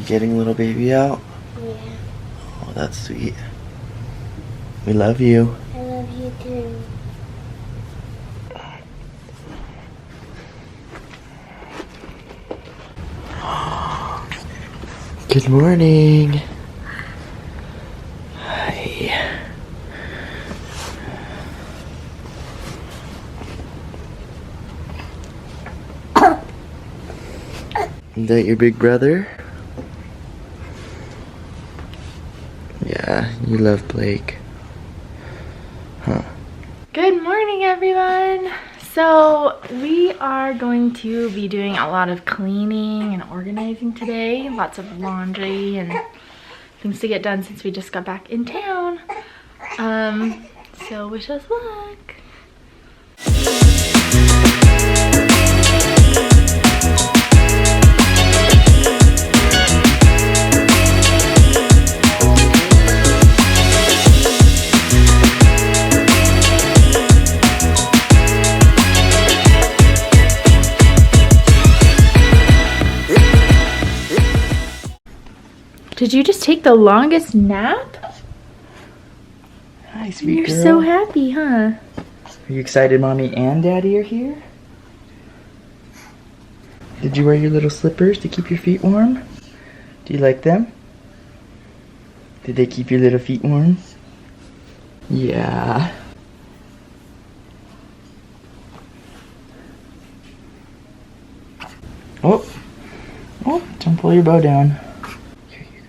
getting little baby out? Yeah. Oh, that's sweet. We love you. I love you too. Good morning. Hi. Is that your big brother? Yeah, you love Blake. Huh. Good morning, everyone. So we are going to be doing a lot of cleaning and organizing today. Lots of laundry and things to get done since we just got back in town. So wish us luck. Did you just take the longest nap? Hi, sweet You're girl. so happy, huh? Are you excited Mommy and Daddy are here? Did you wear your little slippers to keep your feet warm? Do you like them? Did they keep your little feet warm? Yeah. Oh, don't pull your bow down. Here you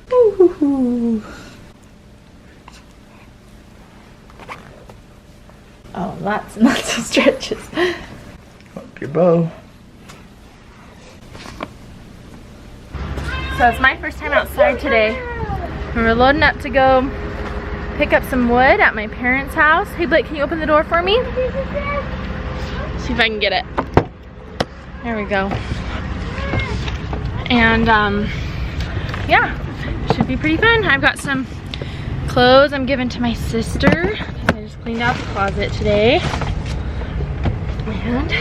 go. Ooh. Oh, lots and lots of stretches. Up your bow. So it's my first time outside today. We're loading up to go pick up some wood at my parents' house. Hey Blake, can you open the door for me? See if I can get it. There we go. And yeah, should be pretty fun. I've got some clothes I'm giving to my sister. I just cleaned out the closet today. And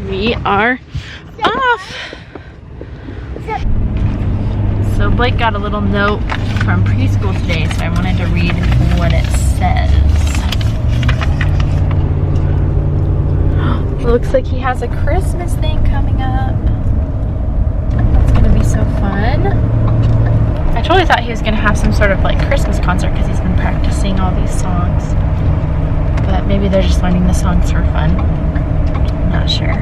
we are off. So Blake got a little note from preschool today, so I wanted to read what it says. It looks like he has a Christmas thing coming up. That's gonna be so fun. I totally thought he was gonna have some sort of like Christmas concert because he's been practicing all these songs. But maybe they're just learning the songs for fun. I'm not sure.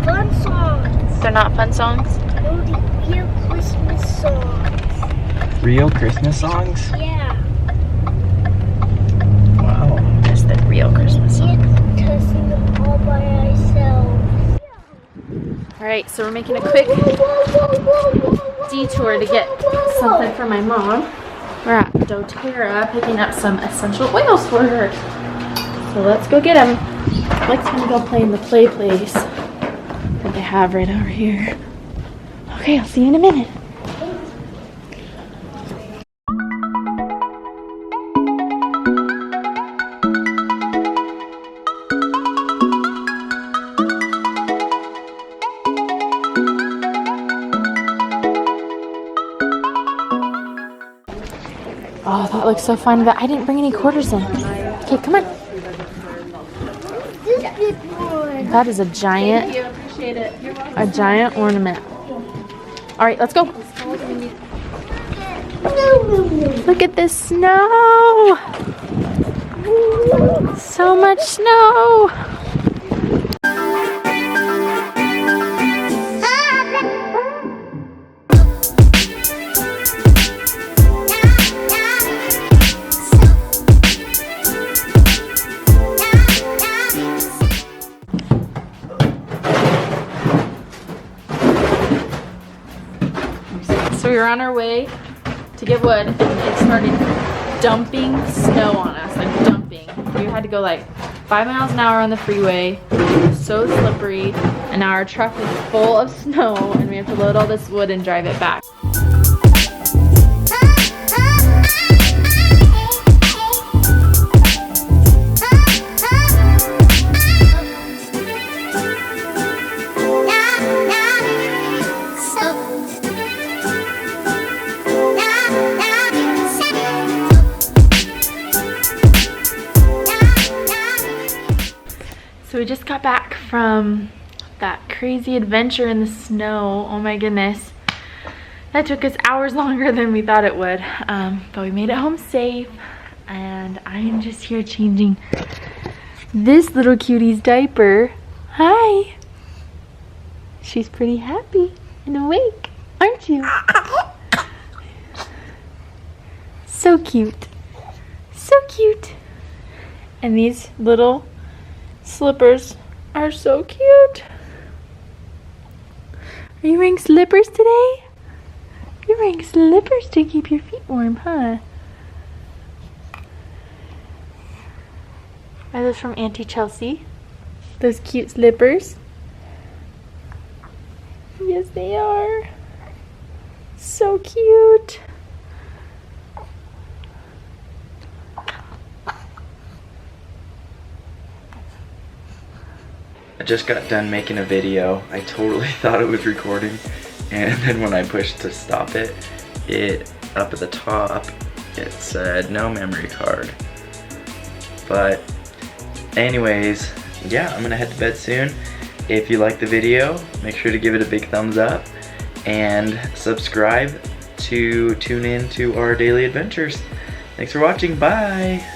Fun songs. They're not fun songs? No, the real Christmas songs. Real Christmas songs? Yeah. Wow. Just the real Christmas songs. To sing them all by ourselves. Alright, so we're making a quick detour to get something for my mom. We're at doTERRA picking up some essential oils for her. So let's go get them. Blake's gonna go play in the play place that they have right over here. Okay, I'll see you in a minute. Oh, that looks so fun, but I didn't bring any quarters in. Okay, come on. This big one. That is a giant, a giant ornament. All right, let's go. Look at this snow. So much snow. So we were on our way to get wood and it started dumping snow on us, like dumping. We had to go like 5 miles an hour on the freeway. It was so slippery, and now our truck is full of snow and we have to load all this wood and drive it back. So we just got back from that crazy adventure in the snow. Oh my goodness. That took us hours longer than we thought it would. But we made it home safe. And I am just here changing this little cutie's diaper. Hi. She's pretty happy and awake, aren't you? So cute. So cute. And these little slippers are so cute. Are you wearing slippers today? You're wearing slippers to keep your feet warm, huh? Are those from Auntie Chelsea? Those cute slippers? Yes, they are. So cute. I just got done making a video. I totally thought it was recording, and then when I pushed to stop it, up at the top, it said no memory card. But anyways, yeah, I'm gonna head to bed soon. If you like the video, make sure to give it a big thumbs up and subscribe to tune in to our daily adventures. Thanks for watching. Bye.